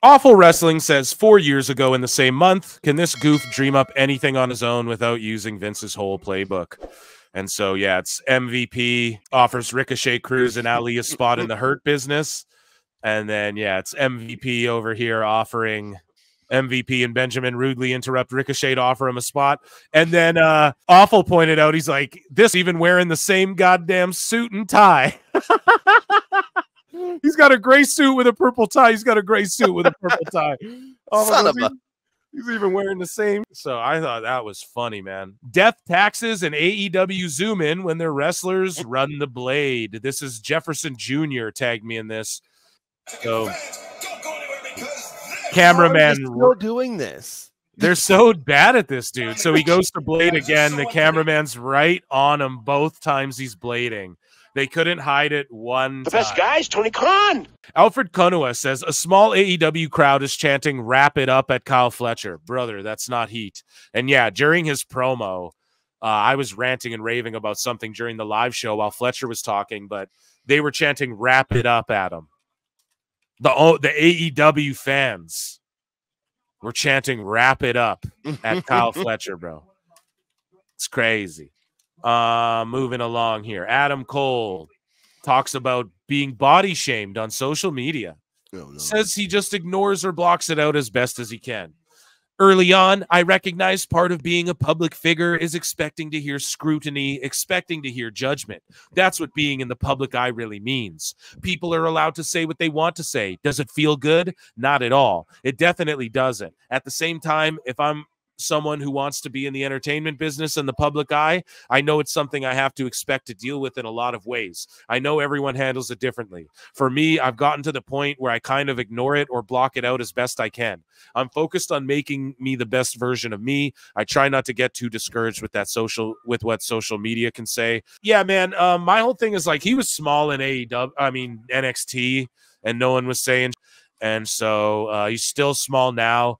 Awful Wrestling says 4 years ago in the same month, can this goof dream up anything on his own without using Vince's whole playbook? And so, yeah, it's MVP offers Ricochet, Cruz, and Ali a spot in the Hurt Business. And then, yeah, it's MVP over here offering MVP and Benjamin rudely interrupt Ricochet to offer him a spot. And then Awful pointed out, he's like, this even wearing the same goddamn suit and tie. He's got a gray suit with a purple tie. He's got a gray suit with a purple tie. Son of a... He's even wearing the same. So I thought that was funny, man. Death, taxes, and AEW zoom in when their wrestlers run the blade. This is Jefferson Jr. tagged me in this. So cameraman still doing this. They're so bad at this, dude. So he goes to blade again. The cameraman's right on him both times he's blading. They couldn't hide it one time. The best guys, Tony Khan. Alfred Kunua says, a small AEW crowd is chanting, wrap it up at Kyle Fletcher. Brother, that's not heat. And yeah, during his promo, I was ranting and raving about something during the live show while Fletcher was talking, but they were chanting, wrap it up at him. The AEW fans were chanting, wrap it up at Kyle Fletcher, bro. It's crazy. Moving along here. Adam Cole talks about being body shamed on social media. Oh, no. Says he just ignores or blocks it out as best as he can. Early on, I recognized part of being a public figure is expecting to hear scrutiny, expecting to hear judgment. That's what being in the public eye really means. People are allowed to say what they want to say. Does it feel good? Not at all. It definitely doesn't. At the same time, if I'm someone who wants to be in the entertainment business and the public eye, I know it's something I have to expect to deal with in a lot of ways. I know everyone handles it differently. For me, I've gotten to the point where I kind of ignore it or block it out as best I can. I'm focused on making me the best version of me. I try not to get too discouraged with what social media can say. Yeah, man, my whole thing is like, he was small in NXT, and no one was saying, and so he's still small now.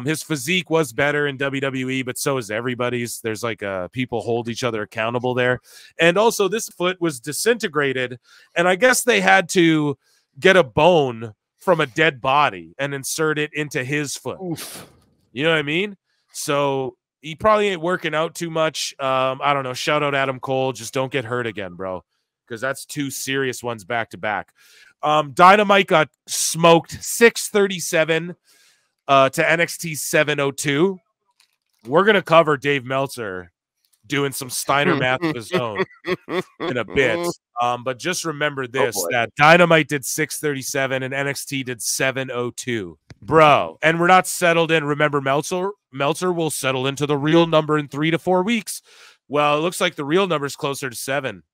His physique was better in WWE, but so is everybody's. There's like people hold each other accountable there. And also this foot was disintegrated, and I guess they had to get a bone from a dead body and insert it into his foot. Oof. You know what I mean? So he probably ain't working out too much. I don't know. Shout out Adam Cole. Just don't get hurt again, bro, because that's two serious ones back to back. Dynamite got smoked 637 to NXT 702. We're going to cover Dave Meltzer doing some Steiner math of his own in a bit. But just remember this, that Dynamite did 637 and NXT did 702. Bro, and we're not settled in. Remember, Meltzer will settle into the real number in 3 to 4 weeks. Well, it looks like the real number is closer to 7,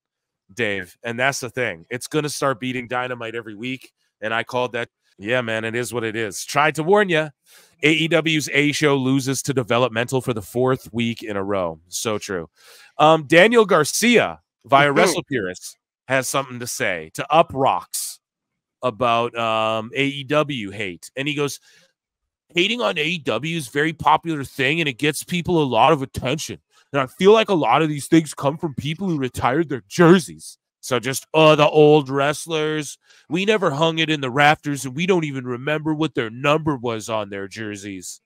Dave. And that's the thing. It's going to start beating Dynamite every week. And I called that. Yeah, man, it is what it is. Tried to warn you. AEW's A show loses to developmental for the 4th week in a row. So true. Daniel Garcia via Wrestle Purist has something to say to Up Rocks about AEW hate. And he goes, hating on AEW is a very popular thing, and it gets people a lot of attention. And I feel like a lot of these things come from people who retired their jerseys. So just, the old wrestlers, we never hung it in the rafters, and we don't even remember what their number was on their jerseys.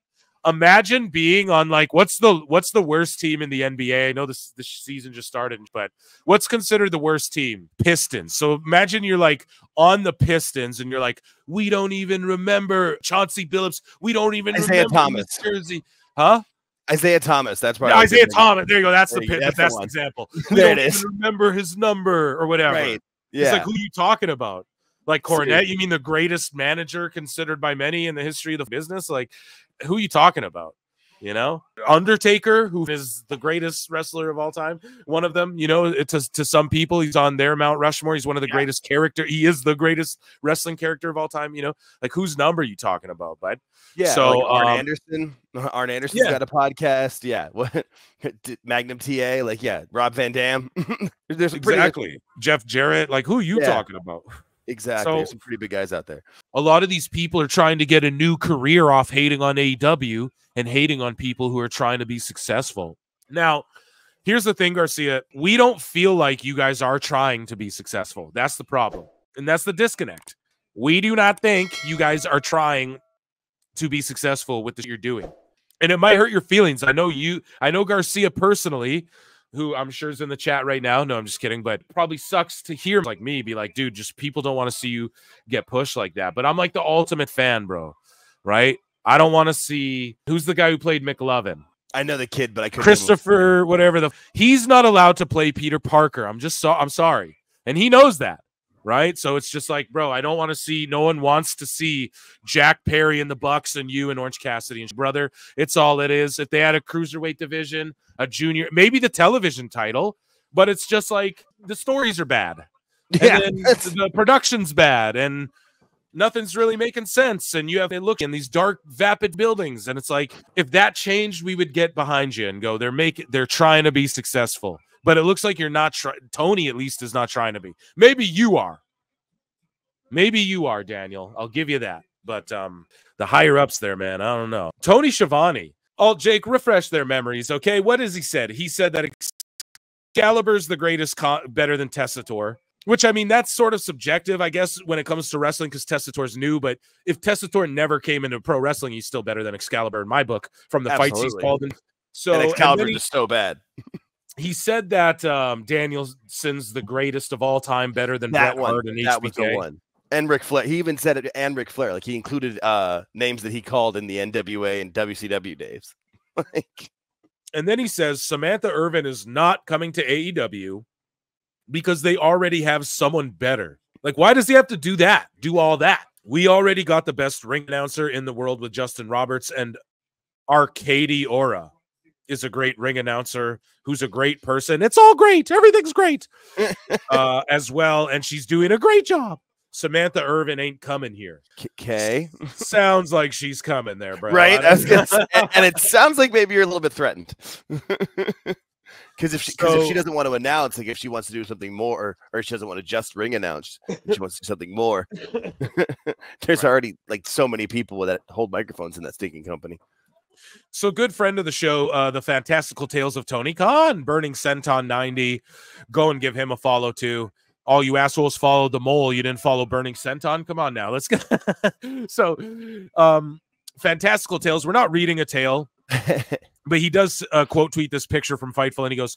Imagine being on, like, what's the worst team in the NBA? I know this season just started, but what's considered the worst team? Pistons. So imagine you're, like, on the Pistons, and you're like, we don't even remember Chauncey Billups. We don't even Isaiah remember Thomas. his jersey. Huh? Isaiah Thomas. That's right. Yeah, Isaiah Thomas. There you go. That's the best example. There it is. Remember his number or whatever. Right. Yeah. It's like, who are you talking about? Like Cornette? You mean the greatest manager considered by many in the history of the business? Like, who are you talking about? You know, Undertaker, who is the greatest wrestler of all time, one of them. You know, to some people, he's on their Mount Rushmore. He's one of the greatest character. He is the greatest wrestling character of all time. You know, like, whose number are you talking about, bud? Yeah. So like Arn Anderson. Arn Anderson's got a podcast. Yeah. What? Magnum TA. Like, yeah. Rob Van Dam. There's exactly. Jeff Jarrett. Like, who are you talking about? Exactly. So, there's some pretty big guys out there. A lot of these people are trying to get a new career off hating on AEW and hating on people who are trying to be successful. Now, here's the thing, Garcia. We don't feel like you guys are trying to be successful. That's the problem. And that's the disconnect. We do not think you guys are trying to be successful with what you're doing. And it might hurt your feelings. I know Garcia personally, who I'm sure is in the chat right now. No, I'm just kidding. But probably sucks to hear like me be like, dude, just people don't want to see you get pushed like that. But I'm like the ultimate fan, bro. Right? I don't want to see who's the guy who played McLovin. I know the kid, but I couldn't. Christopher, whatever he's not allowed to play Peter Parker. I'm sorry. And he knows that. Right. So it's just like, bro, I don't want to see, no one wants to see Jack Perry in the Bucks and you and Orange Cassidy and brother. It's all it is. If they had a cruiserweight division, a junior, maybe the television title, but it's just like the stories are bad. Yeah. And the production's bad and nothing's really making sense. And you have to look in these dark, vapid buildings. And it's like, if that changed, we would get behind you and go, they're trying to be successful. But it looks like you're not trying. Tony, at least, is not trying to be. Maybe you are. Maybe you are, Daniel. I'll give you that. But the higher-ups there, man, I don't know. Tony Schiavone. Oh, Jake, refresh their memories, okay? What has he said? He said that Excalibur's the greatest, better than Tessitore. Which, I mean, that's sort of subjective, I guess, when it comes to wrestling, because Tessitore's new. But if Tessitore never came into pro wrestling, he's still better than Excalibur in my book from the fights he's called in. So, and Excalibur's just so bad. He said that Danielson's the greatest of all time, better than Bret Hart and HBK. That was the one. And Ric Flair. He even said it, and Ric Flair. Like, he included names that he called in the NWA and WCW days. And then he says Samantha Irvin is not coming to AEW because they already have someone better. Like, why does he have to do that? Do all that? We already got the best ring announcer in the world with Justin Roberts, and Arcady Ora is a great ring announcer who's a great person. It's all great. Everything's great as well. And she's doing a great job. Samantha Irvin ain't coming here. Okay. Sounds like she's coming there, bro. Right. And it sounds like maybe you're a little bit threatened. Because if she doesn't want to announce, like if she wants to do something more, or she doesn't want to just ring announce, she wants to do something more. There's already like so many people that hold microphones in that stinking company. So good friend of the show, the Fantastical Tales of Tony Khan, Burning Senton 90. Go and give him a follow too. All you assholes followed the mole. You didn't follow Burning Senton. Come on now. Let's go. So Fantastical Tales. We're not reading a tale, but he does quote tweet this picture from Fightful, and he goes,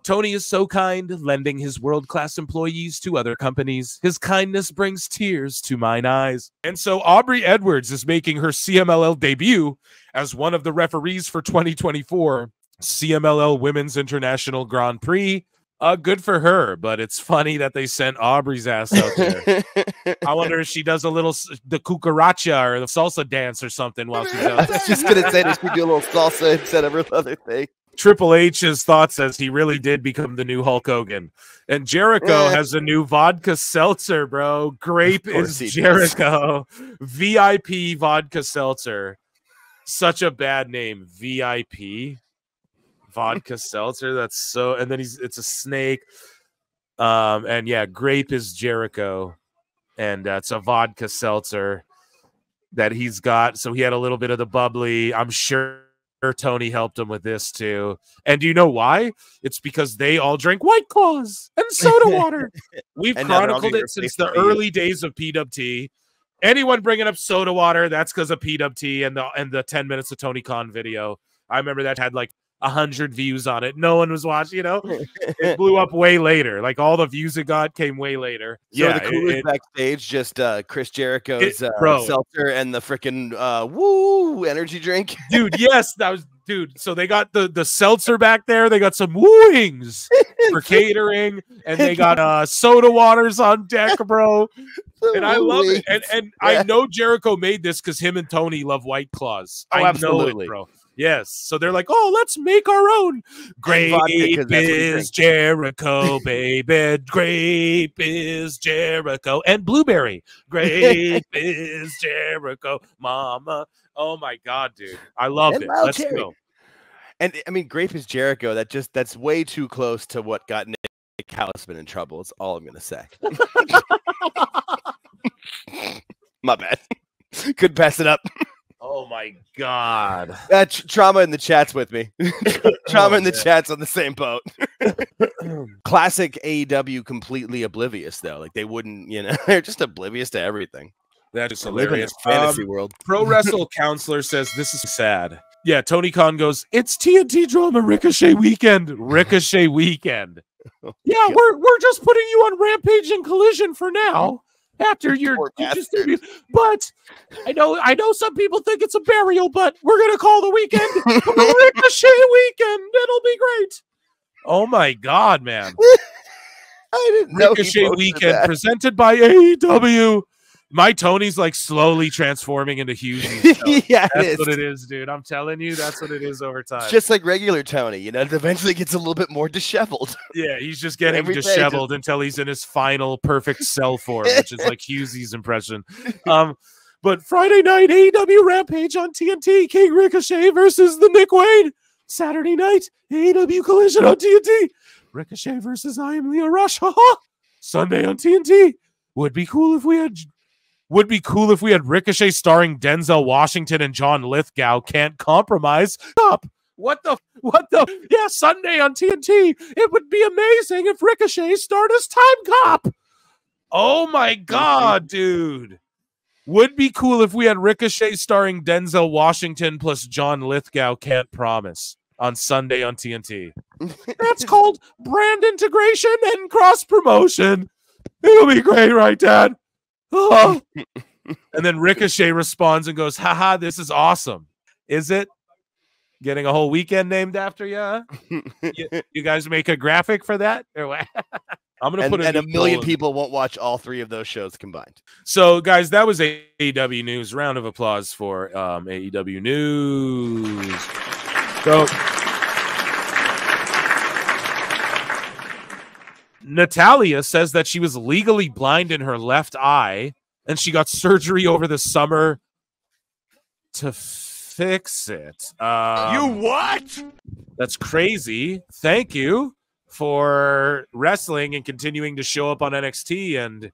Tony is so kind, lending his world-class employees to other companies. His kindness brings tears to mine eyes. And so Aubrey Edwards is making her CMLL debut as one of the referees for 2024 CMLL Women's International Grand Prix. Good for her, but it's funny that they sent Aubrey's ass out there. I wonder if she does the cucaracha or the salsa dance or something while she's out there. I was just going to say that she do a little salsa instead of her other thing. Triple H's thought says he really did become the new Hulk Hogan. And Jericho has a new vodka seltzer, bro. Grape is Jericho. VIP vodka seltzer. Such a bad name. VIP vodka seltzer. That's so, and then it's a snake. And yeah, Grape is Jericho. And it's a vodka seltzer that he's got. So he had a little bit of the bubbly. I'm sure Tony helped him with this too. And do you know why? It's because they all drink White Claws and soda water. We've chronicled it since the early days of PWT. Anyone bringing up soda water, that's because of PWT and the 10 minutes of Tony Khan video. I remember that had like 100 views on it. No one was watching, you know. It blew up way later. Like all the views it got came way later. So yeah, the coolest backstage, just Chris Jericho's seltzer and the freaking woo energy drink. Dude, yes, that was so they got the seltzer back there. They got some wings for catering, and they got soda waters on deck, bro. And I love it. And I know Jericho made this because him and Tony love White Claws. Oh, I absolutely. know it, bro. Yes. So they're like, oh, let's make our own. Grape is Jericho, baby. Grape is Jericho. And blueberry. Grape is Jericho, mama. Oh, my God, dude. I love it. Let's go. And, I mean, Grape is Jericho. That's way too close to what got Nick Callisman in trouble. That's all I'm going to say. My bad. Couldn't pass it up. Oh my God! Trauma in the chat's with me. Trauma in the chat's on the same boat. Classic AEW, completely oblivious though. Like they wouldn't, you know, they're just oblivious to everything. That is I live in hilarious. this fantasy world. Pro Wrestle Counselor says this is sad. Yeah, Tony Khan goes, it's TNT drama Ricochet weekend. Ricochet weekend. Yeah, we're just putting you on Rampage and Collision for now. After you just but I know some people think it's a burial, but we're gonna call the weekend Ricochet weekend. It'll be great. Oh my god, man. I didn't know Ricochet weekend presented by AEW. My Tony's like slowly transforming into Hughes. Yeah, that's what it is, dude. I'm telling you, that's what it is over time. It's just like regular Tony, you know, it eventually gets a little bit more disheveled. Yeah, he's just getting disheveled until he's in his final perfect cell form, which is like Hughes' impression. But Friday night, AEW Rampage on TNT, King Ricochet versus the Nick Wayne. Saturday night, AEW Collision on TNT, Ricochet versus I Am Leo Rush. Sunday on TNT. Would be cool if we had Ricochet starring Denzel Washington and John Lithgow. Can't compromise. What the? Yeah, Sunday on TNT. It would be amazing if Ricochet starred as Time Cop. Oh my god, dude. Would be cool if we had Ricochet starring Denzel Washington plus John Lithgow. Can't promise. On Sunday on TNT. That's called brand integration and cross promotion. It'll be great, right, Dad? Oh. And then Ricochet responds and goes, haha, this is awesome. Is it? Getting a whole weekend named after you, huh? You guys make a graphic for that? I'm going to put a million people won't watch all three of those shows combined. So, guys, that was AEW News. Round of applause for AEW News. So, Natalia says that she was legally blind in her left eye, and she got surgery over the summer to fix it. You what? That's crazy. Thank you for wrestling and continuing to show up on NXT, and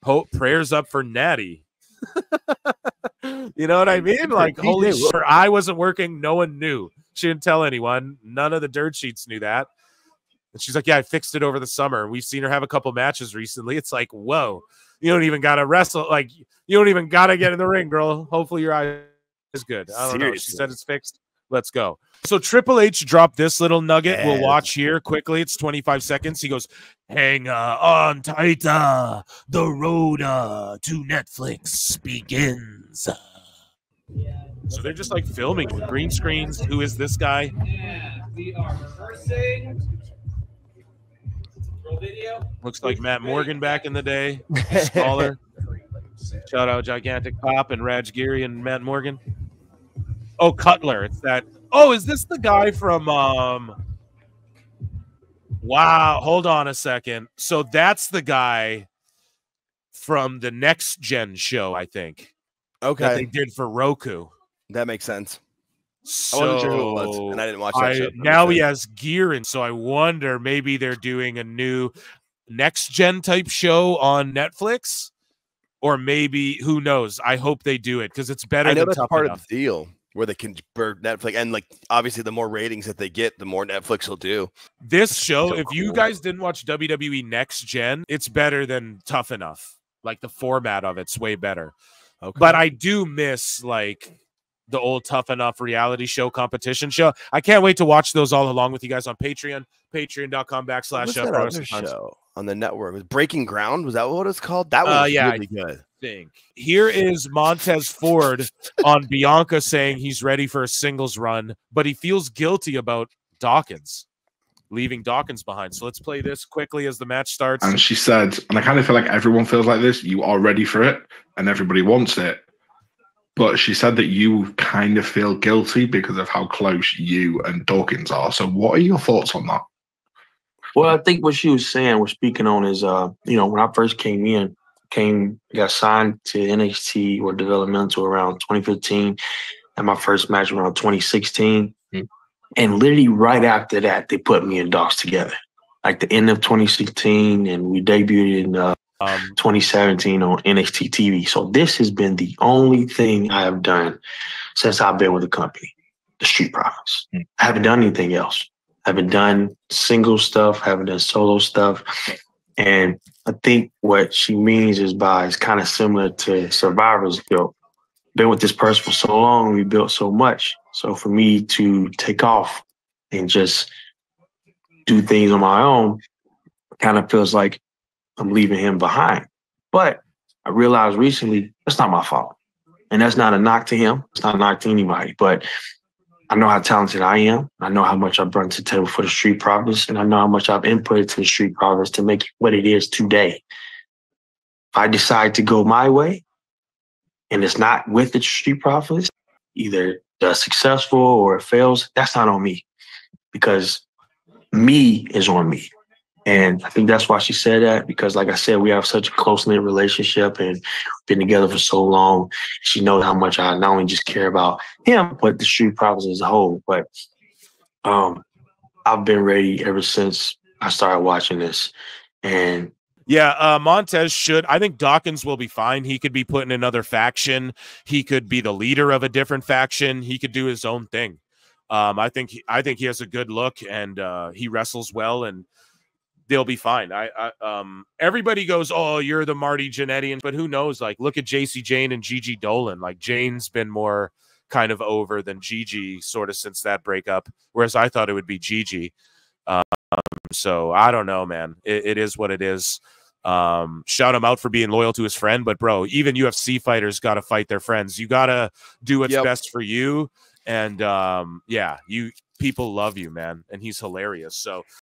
hope prayers up for Natty. You know what I mean? Like, holy shit, her eye wasn't working. No one knew. She didn't tell anyone. None of the dirt sheets knew that. And she's like, yeah, I fixed it over the summer. We've seen her have a couple matches recently. It's like, whoa, you don't even got to wrestle. Like, you don't even got to get in the ring, girl. Hopefully your eye is good. I don't know. She said it's fixed. Let's go. So Triple H dropped this little nugget. We'll watch here quickly. It's 25 seconds. He goes, hang on tight. The road to Netflix begins. So they're just like filming with green screens. Who is this guy? And we are reversing. Roll video. Looks like Matt Morgan back in the day. Scholar. Shout out Gigantic Pop and Raj Giri and Matt Morgan. Oh, Cutler. It's that. Oh, is this the guy from Wow, hold on a second. So that's the guy from the Next Gen show, I think. Okay. That they did for Roku. That makes sense. So, I wasn't sure who it was, and I didn't watch that show. Now he has gear, and so I wonder maybe they're doing a new Next Gen type show on Netflix, or maybe, who knows? I hope they do it because it's better. I know than that's Tough part Enough. of the deal where they can burn Netflix, and like obviously the more ratings that they get, the more Netflix will do. This show, if you guys didn't watch WWE Next Gen, it's better than Tough Enough. Like the format of it's way better. Okay. But I do miss like the old Tough Enough reality show competition show. I can't wait to watch those all along with you guys on Patreon. Patreon.com/. show on the network was Breaking Ground. Was that what it's called? That was really good. Here is Montez Ford on Bianca saying he's ready for a singles run, but he feels guilty about Dawkins, leaving Dawkins behind. So let's play this quickly as the match starts. And she said, and I kind of feel like everyone feels like this, you are ready for it and everybody wants it. But she said that you kind of feel guilty because of how close you and Dawkins are. So what are your thoughts on that? Well, I think what she was saying, was speaking on is, when I first came in, got signed to NXT or developmental around 2015, and my first match around 2016. And literally right after that, they put me and Docs together, like the end of 2016, and we debuted in 2017 on NXT TV. So this has been the only thing I have done since I've been with the company, the Street Profits. I haven't done anything else. I haven't done single stuff, haven't done solo stuff. And I think what she means is kind of similar to Survivor's built. Been with this person for so long, we built so much. So for me to take off and just do things on my own kind of feels like I'm leaving him behind. But I realized recently that's not my fault. And that's not a knock to him. It's not a knock to anybody. But I know how talented I am. I know how much I brought to the table for the Street Profits. And I know how much I've inputted to the Street Profits to make it what it is today. If I decide to go my way and it's not with the Street Profits, either does successful or it fails, that's not on me. Because me is on me. And I think that's why she said that, because like I said, we have such a close-knit relationship and been together for so long. She knows how much I not only just care about him, but the Street Profits as a whole. But I've been ready ever since I started watching this. And yeah, Montez should. I think Dawkins will be fine. He could be put in another faction. He could be the leader of a different faction. He could do his own thing. I think he has a good look, and he wrestles well, and they'll be fine. Everybody goes, "Oh, you're the Marty Jannetty," but who knows? Like, look at JC Jane and Gigi Dolan. Like, Jane's been more kind of over than Gigi, sort of since that breakup. Whereas I thought it would be Gigi. So I don't know, man. It is what it is. Shout him out for being loyal to his friend, but bro, even UFC fighters got to fight their friends. You got to do what's best for you. And yeah, people love you, man. And he's hilarious. So